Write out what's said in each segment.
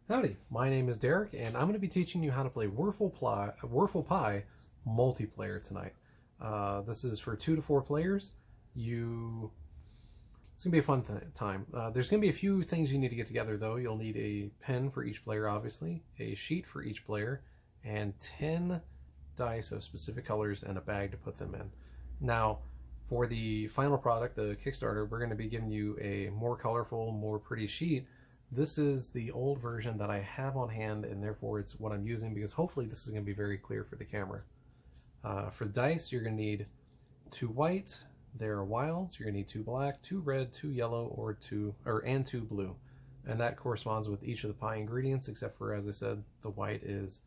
Howdy, my name is Derek, and I'm going to be teaching you how to play Wurfel Pie multiplayer tonight. This is for 2 to 4 players. It's going to be a fun time. There's going to be a few things you need to get together, though. You'll need a pen for each player, obviously, a sheet for each player, and 10 dice of specific colors and a bag to put them in. Now, for the final product, the Kickstarter, we're going to be giving you a more colorful, more pretty sheet. This is the old version that I have on hand, and therefore it's what I'm using, because hopefully this is going to be very clear for the camera. For the dice, you're going to need 2 white, they're wilds. You're going to need 2 black, 2 red, 2 yellow, and 2 blue. And that corresponds with each of the pie ingredients, except for, as I said, the white is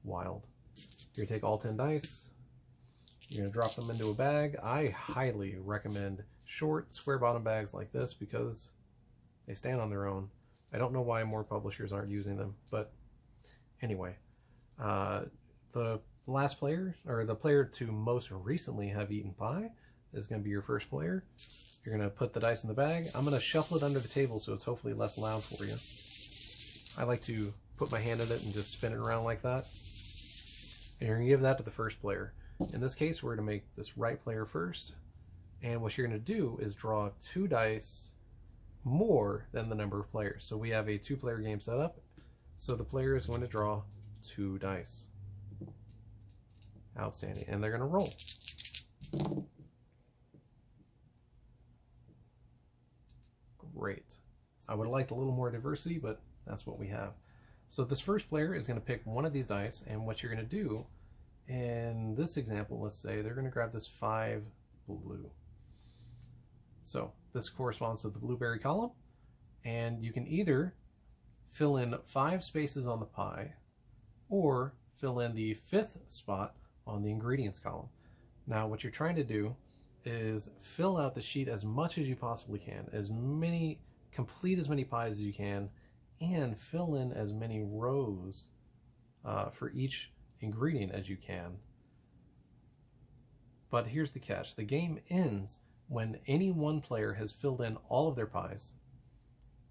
wild. You're going to take all 10 dice. You're going to drop them into a bag. I highly recommend short, square bottom bags like this because they stand on their own. I don't know why more publishers aren't using them, but anyway, the last player, or the player to most recently have eaten pie, is going to be your first player. You're going to put the dice in the bag. I'm going to shuffle it under the table so it's hopefully less loud for you. I like to put my hand in it and just spin it around like that. And you're going to give that to the first player. In this case, we're going to make this right player first. And what you're going to do is draw 2 dice more than the number of players. So we have a 2-player game set up. So the player is going to draw 2 dice. Outstanding. And they're going to roll. Great. I would have liked a little more diversity, but that's what we have. So this first player is going to pick one of these dice, and what you're going to do, in this example, let's say they're going to grab this 5 blue. So this corresponds to the blueberry column, and you can either fill in 5 spaces on the pie or fill in the 5th spot on the ingredients column. Now what you're trying to do is fill out the sheet as much as you possibly can, complete as many pies as you can, and fill in as many rows for each ingredient as you can. But here's the catch. The game ends when any one player has filled in all of their pies,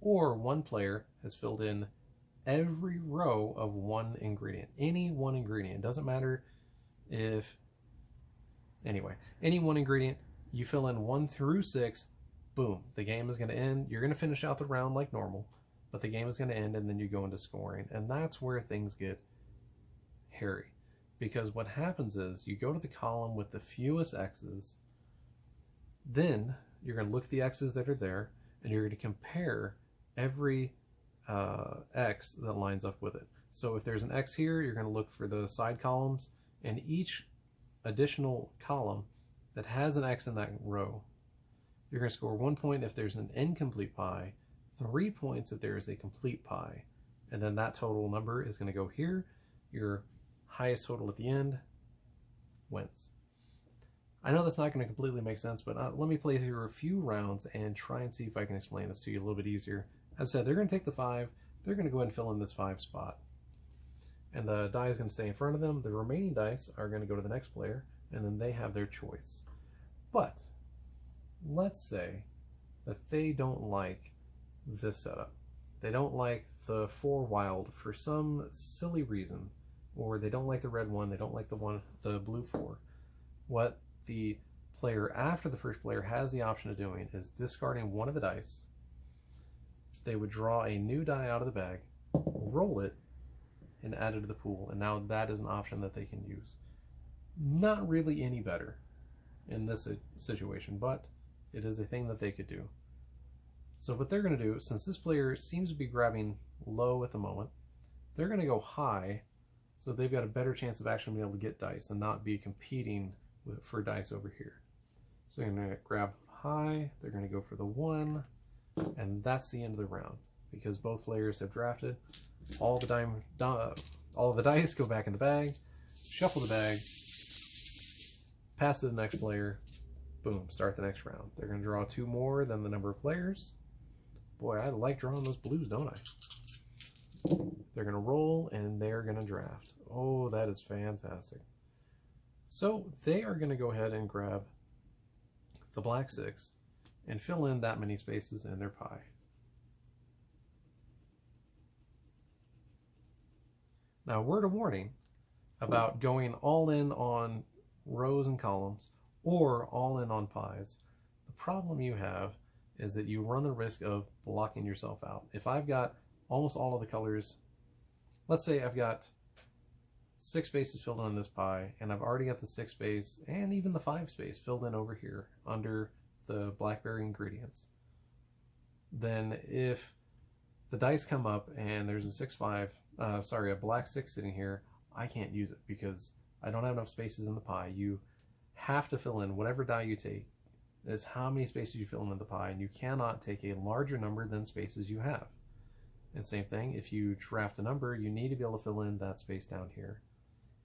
or one player has filled in every row of one ingredient. Any one ingredient. It doesn't matter if... Anyway, any one ingredient, you fill in 1 through 6, boom, the game is going to end. You're going to finish out the round like normal, but the game is going to end, and then you go into scoring. And that's where things get hairy. Because what happens is, you go to the column with the fewest X's, then you're going to look at the X's that are there, and you're going to compare every X that lines up with it. So if there's an X here, you're going to look for the side columns, and each additional column that has an X in that row, you're going to score 1 point if there's an incomplete pie, 3 points if there is a complete pie, and then that total number is going to go here. Your highest total at the end wins. I know that's not going to completely make sense, but let me play through a few rounds and try and see if I can explain this to you a little bit easier. As I said, they're going to take the 5, they're going to go ahead and fill in this 5 spot. And the die is going to stay in front of them. The remaining dice are going to go to the next player, and then they have their choice. But let's say that they don't like this setup. They don't like the 4 wild for some silly reason, or they don't like the red one, they don't like the blue 4. What the player after the first player has the option of doing is discarding one of the dice. They would draw a new die out of the bag, roll it, and add it to the pool, and now that is an option that they can use. Not really any better in this situation, but it is a thing that they could do. So what they're going to do, since this player seems to be grabbing low at the moment, they're going to go high, so they've got a better chance of actually being able to get dice and not be competing for dice over here. So they're going to grab high, they're going to go for the 1, and that's the end of the round, because both players have drafted. All of the dice go back in the bag, shuffle the bag, pass to the next player, boom, start the next round. They're going to draw 2 more than the number of players. Boy, I like drawing those blues, don't I? They're going to roll, and they're going to draft. Oh, that is fantastic. So they are going to go ahead and grab the black 6 and fill in that many spaces in their pie. Now, word of warning about going all in on rows and columns or all in on pies. The problem you have is that you run the risk of blocking yourself out. If I've got almost all of the colors, let's say I've got 6 spaces filled in on this pie, and I've already got the 6 space and even the 5 space filled in over here under the blackberry ingredients. Then if the dice come up and there's a black 6 sitting here, I can't use it because I don't have enough spaces in the pie. You have to fill in whatever die you take is how many spaces you fill in the pie, and you cannot take a larger number than spaces you have. And same thing, if you draft a number, you need to be able to fill in that space down here.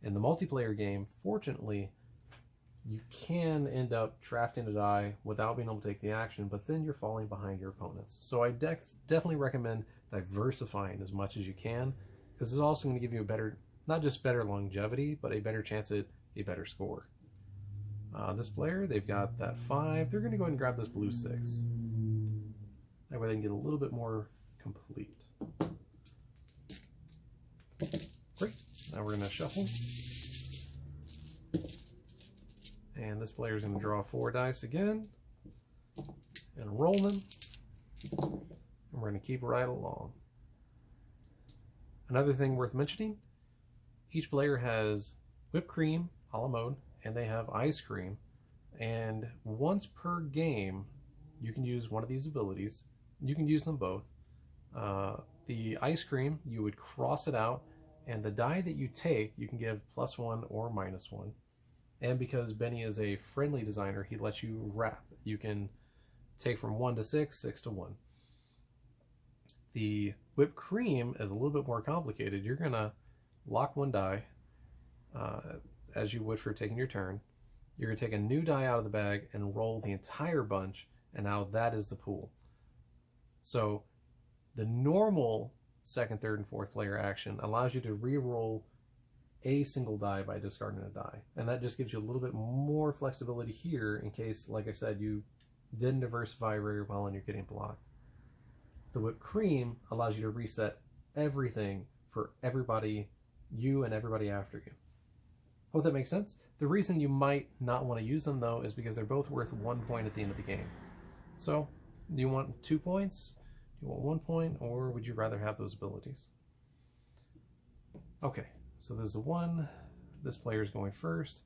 In the multiplayer game, fortunately, you can end up drafting a die without being able to take the action, but then you're falling behind your opponents. So I definitely recommend diversifying as much as you can, because it's also going to give you a better, not just better longevity, but a better chance at a better score. This player, they've got that 5. They're going to go ahead and grab this blue 6. That way they can get a little bit more complete. Great. Now we're going to shuffle. And this player is going to draw 4 dice again and roll them. And we're going to keep right along. Another thing worth mentioning, each player has whipped cream, a la mode, and they have ice cream. And once per game, you can use one of these abilities. You can use them both. The ice cream, you would cross it out, and the die that you take, you can give +1 or -1. And because Benny is a friendly designer, he lets you wrap. You can take from 1 to 6, 6 to 1. The whipped cream is a little bit more complicated. You're going to lock one die, as you would for taking your turn. You're going to take a new die out of the bag and roll the entire bunch, and now that is the pool. So the normal second, third, and fourth player action allows you to re-roll a single die by discarding a die. And that just gives you a little bit more flexibility here in case, like I said, you didn't diversify very well and you're getting blocked. The whipped cream allows you to reset everything for everybody, you and everybody after you. Hope that makes sense. The reason you might not want to use them, though, is because they're both worth 1 point at the end of the game. So, do you want 2 points? Do you want 1 point? Or would you rather have those abilities? Okay, so there's the 1. This player's going first.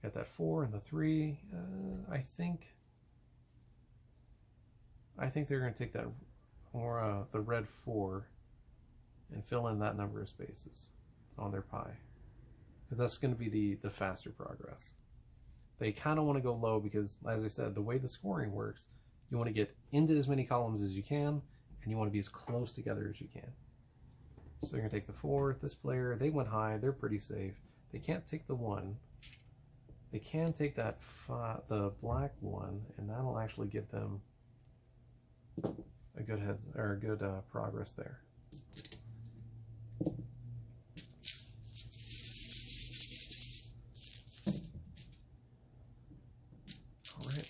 Got that 4 and the 3. I think they're going to take that, or the red 4, and fill in that number of spaces on their pie. Because that's going to be the faster progress. They kind of want to go low because, as I said, the way the scoring works, you want to get into as many columns as you can, and you want to be as close together as you can. So you're going to take the 4. This player, they went high. They're pretty safe. They can't take the 1. They can take that the black 1, and that'll actually give them a good progress there.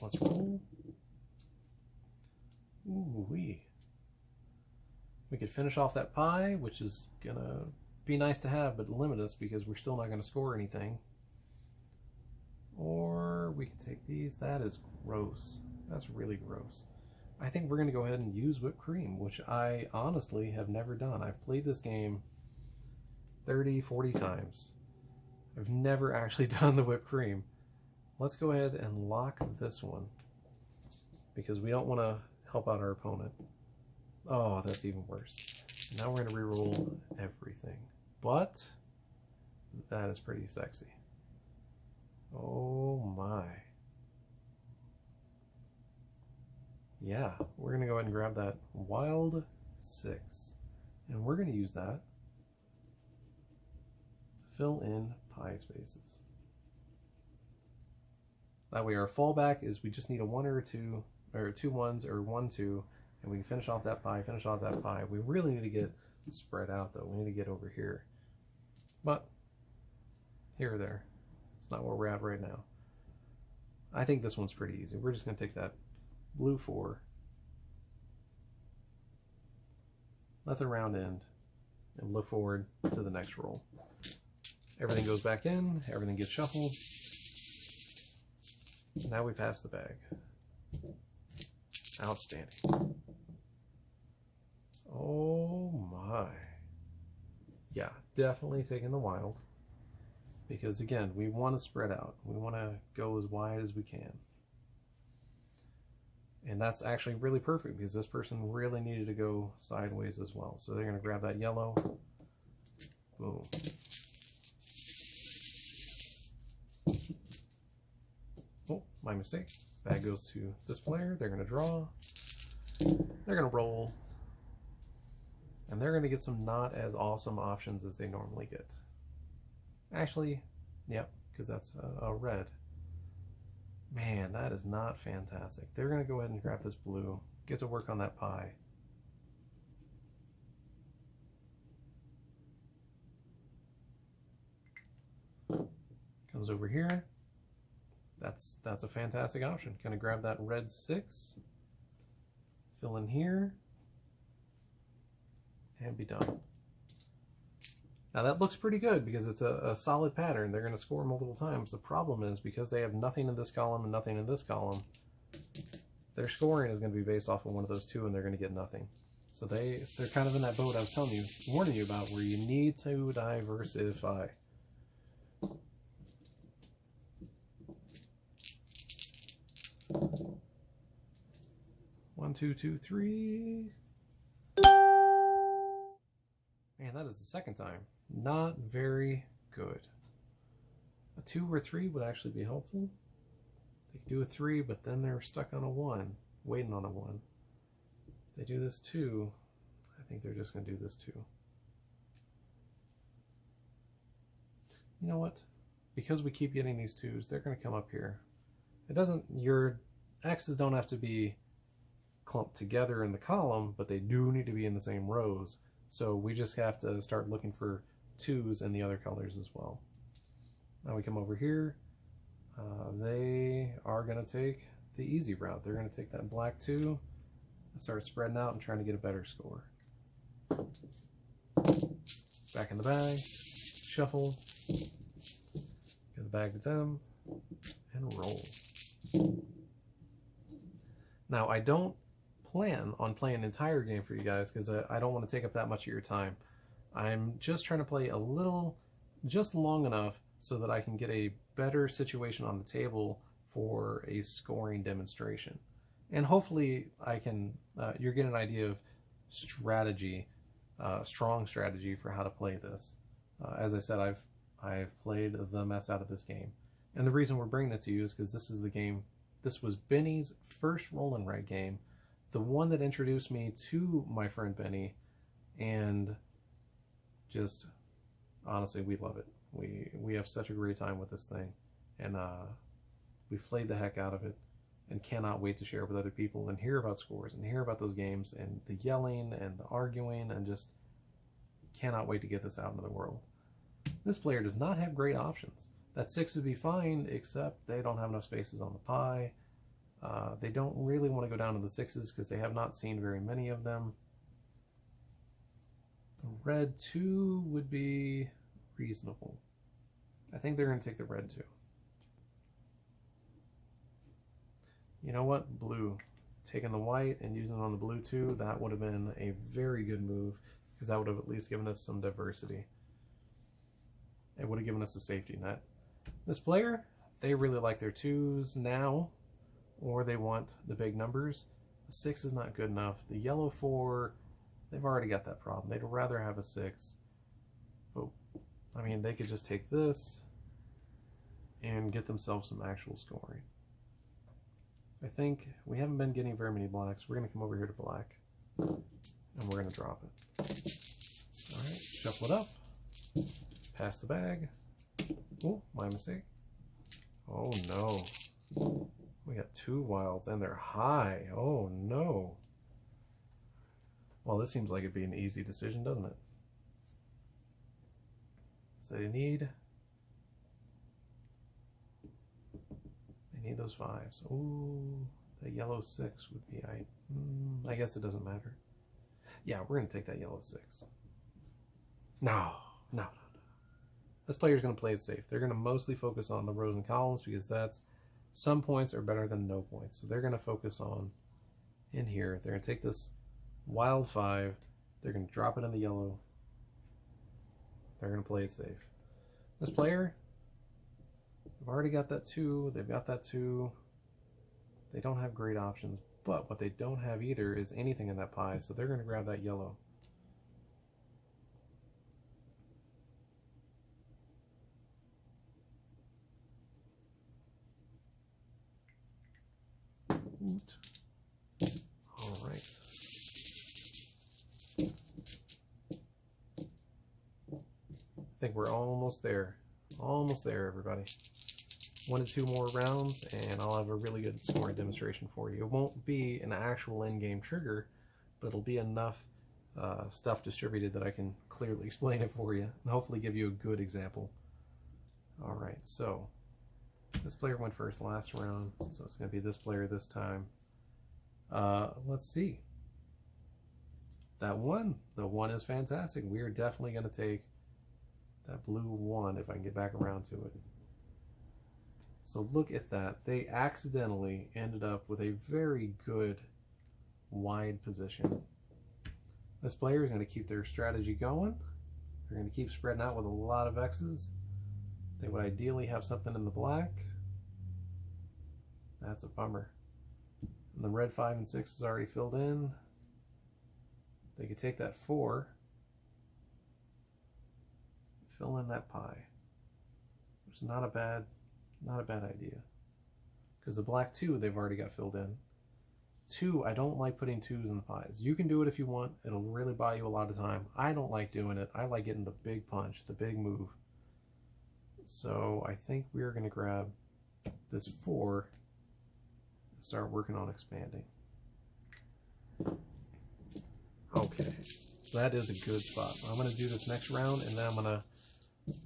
Let's roll. Ooh-wee. We could finish off that pie, which is gonna be nice to have, but limit us because we're still not gonna score anything. Or we could take these. That is gross. That's really gross. I think we're gonna go ahead and use whipped cream, which I honestly have never done. I've played this game 30, 40 times. I've never actually done the whipped cream. Let's go ahead and lock this one because we don't want to help out our opponent. Oh, that's even worse. Now we're going to reroll everything. But that is pretty sexy. Oh my. Yeah, we're going to go ahead and grab that wild 6. And we're going to use that to fill in pie spaces. That way our fallback is we just need a 1 or a 2, or 2 1s or 1 2, and we can finish off that pie, finish off that pie. We really need to get spread out though. We need to get over here. But here or there. It's not where we're at right now. I think this one's pretty easy. We're just going to take that blue 4, let the round end, and look forward to the next roll. Everything goes back in, everything gets shuffled. Now we pass the bag. Outstanding. Oh my. Yeah, definitely taking the wild. Because again, we want to spread out. We want to go as wide as we can. And that's actually really perfect because this person really needed to go sideways as well. So they're going to grab that yellow. Boom. Oh, my mistake. Bag goes to this player. They're going to draw. They're going to roll. And they're going to get some not as awesome options as they normally get. Actually, yep, because that's a red. Man, that is not fantastic. They're going to go ahead and grab this blue. Get to work on that pie. Comes over here. That's a fantastic option. Going to grab that red 6. Fill in here. And be done. Now that looks pretty good because it's a solid pattern. They're going to score multiple times. The problem is because they have nothing in this column and nothing in this column, their scoring is going to be based off of one of those two and they're going to get nothing. So they're kind of in that boat I was warning you about, where you need to diversify. One, two, two, three. Man, that is the second time. Not very good. A 2 or 3 would actually be helpful. They could do a 3, but then they're stuck on a 1, waiting on a 1. They do this 2. I think they're just going to do this 2. You know what? Because we keep getting these 2s, they're going to come up here. It doesn't. Your X's don't have to be clumped together in the column, but they do need to be in the same rows. So we just have to start looking for 2s in the other colors as well. Now we come over here. They are going to take the easy route. They're going to take that black 2 and start spreading out and trying to get a better score. Back in the bag. Shuffle. Give the bag to them. And roll. Now I don't plan on playing an entire game for you guys because I don't want to take up that much of your time. I'm just trying to play a little, just long enough so that I can get a better situation on the table for a scoring demonstration. And hopefully I can, you're getting an idea of strategy, strong strategy for how to play this. As I said, I've played the mess out of this game. And the reason we're bringing it to you is because this is the game, this was Benny's first roll and write game. The one that introduced me to my friend Benny, and just honestly, we love it. We have such a great time with this thing, and we've played the heck out of it, and cannot wait to share with other people and hear about scores and hear about those games and the yelling and the arguing, and just cannot wait to get this out into the world. This player does not have great options. That 6 would be fine, except they don't have enough spaces on the pie. They don't really want to go down to the 6s because they have not seen very many of them. Red 2 would be reasonable. I think they're going to take the red 2. You know what? Blue. Taking the white and using it on the blue 2, that would have been a very good move because that would have at least given us some diversity. It would have given us a safety net. This player, they really like their 2s now, or they want the big numbers. The 6 is not good enough. The yellow 4, they've already got that problem. They'd rather have a 6. But, I mean, they could just take this and get themselves some actual scoring. I think we haven't been getting very many blacks. We're going to come over here to black, and we're going to drop it. All right, shuffle it up. Pass the bag. Oh, my mistake. Oh, no. We got 2 wilds, and they're high. Oh, no. Well, this seems like it'd be an easy decision, doesn't it? So they need those 5s. Ooh, the yellow 6 would be, I guess it doesn't matter. Yeah, we're going to take that yellow 6. No, no, no, no. This player is going to play it safe. They're going to mostly focus on the rows and columns because that's some points are better than no points. So they're going to focus on in here. They're going to take this wild 5. They're going to drop it in the yellow. They're going to play it safe. This player, they've already got that 2. They've got that 2. They don't have great options, but what they don't have either is anything in that pie, so they're going to grab that yellow. All right. I think we're almost there. Almost there, everybody. 1 to 2 more rounds, and I'll have a really good scoring demonstration for you. It won't be an actual in-game trigger, but it'll be enough stuff distributed that I can clearly explain it for you, and hopefully give you a good example. All right, so this player went first last round, so it's going to be this player this time. Let's see. That 1. The 1 is fantastic. We are definitely going to take that blue 1 if I can get back around to it. So look at that. They accidentally ended up with a very good wide position. This player is going to keep their strategy going. They're going to keep spreading out with a lot of X's. They would ideally have something in the black. That's a bummer. And the red 5 and 6 is already filled in. They could take that 4, fill in that pie, which is not a bad idea. Because the black 2 they've already got filled in. 2, I don't like putting 2s in the pies. You can do it if you want. It'll really buy you a lot of time. I don't like doing it. I like getting the big punch, the big move. So I think we're going to grab this 4 and start working on expanding. Okay, that is a good spot. I'm going to do this next round, and then I'm going to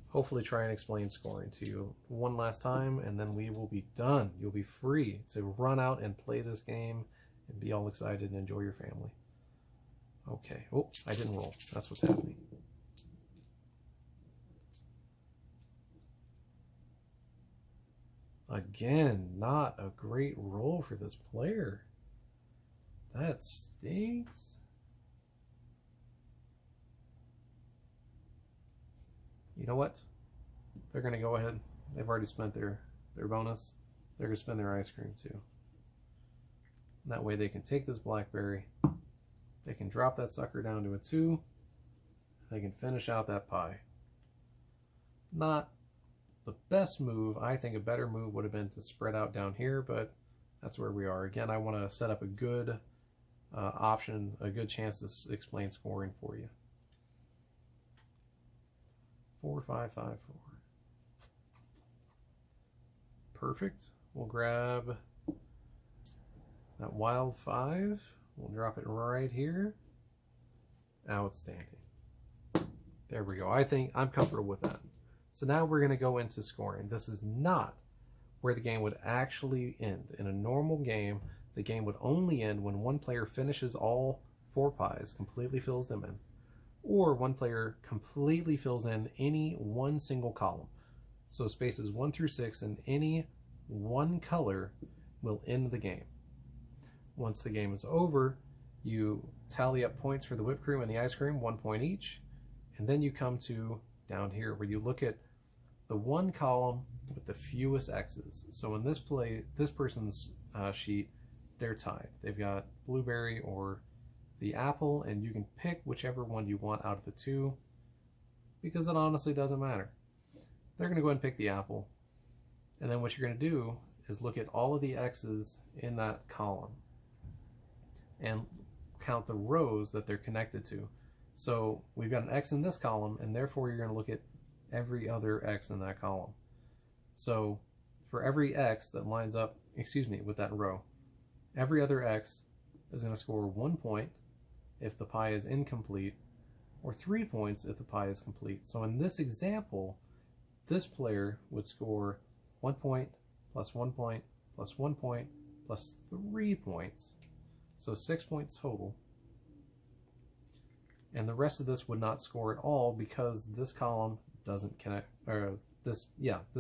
hopefully try and explain scoring to you one last time, and then we will be done. You'll be free to run out and play this game and be all excited and enjoy your family. Okay. Oh, I didn't roll. That's what's happening. Again, not a great roll for this player. That stinks. You know what? They're going to go ahead. They've already spent their bonus. They're going to spend their ice cream too. And that way they can take this blackberry. They can drop that sucker down to a 2. They can finish out that pie. Not the best move. I think a better move would have been to spread out down here, but that's where we are. Again, I want to set up a good option, a good chance to explain scoring for you. 4, 5, 5, 4. Perfect. We'll grab that wild 5. We'll drop it right here. Outstanding. There we go. I think I'm comfortable with that. So now we're going to go into scoring. This is not where the game would actually end. In a normal game, the game would only end when one player finishes all 4 pies, completely fills them in, or one player completely fills in any one single column. So spaces 1 through 6 in any one color will end the game. Once the game is over, you tally up points for the whipped cream and the ice cream, 1 point each, and then you come to down here where you look at the one column with the fewest X's. So in this person's sheet, they're tied. They've got blueberry or the apple, and you can pick whichever one you want out of the 2, because it honestly doesn't matter. They're going to go ahead and pick the apple, and then what you're going to do is look at all of the X's in that column and count the rows that they're connected to. So we've got an X in this column, and therefore you're going to look at every other X in that column. So for every X that lines up, with that row, every other X is going to score 1 point if the pie is incomplete, or 3 points if the pie is complete. So in this example, this player would score 1 point, plus 1 point, plus 1 point, plus 3 points. So 6 points total. and the rest of this would not score at all because this column doesn't connect, or this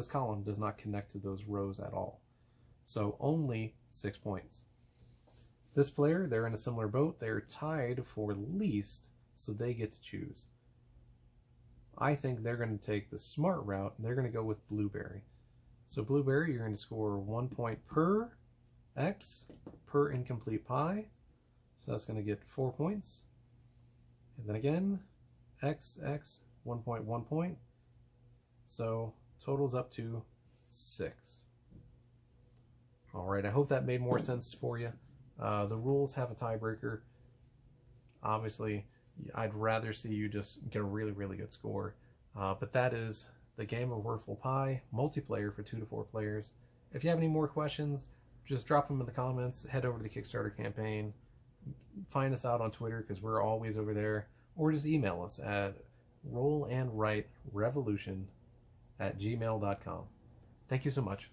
column does not connect to those rows at all. So only 6 points. This player, they're in a similar boat. They're tied for least, so they get to choose. I think they're going to take the smart route, and they're going to go with Blueberry. So Blueberry, you're going to score 1 point per X per incomplete pie. So that's going to get 4 points. And then again, X, 1 point, 1 point. So totals up to 6. All right, I hope that made more sense for you. The rules have a tiebreaker. Obviously, I'd rather see you just get a really, really good score. But that is the game of Wurfel Pie, multiplayer for 2 to 4 players. If you have any more questions, just drop them in the comments, head over to the Kickstarter campaign, find us out on Twitter because we're always over there, or just email us at rollandwriterevolution@gmail.com. Thank you so much.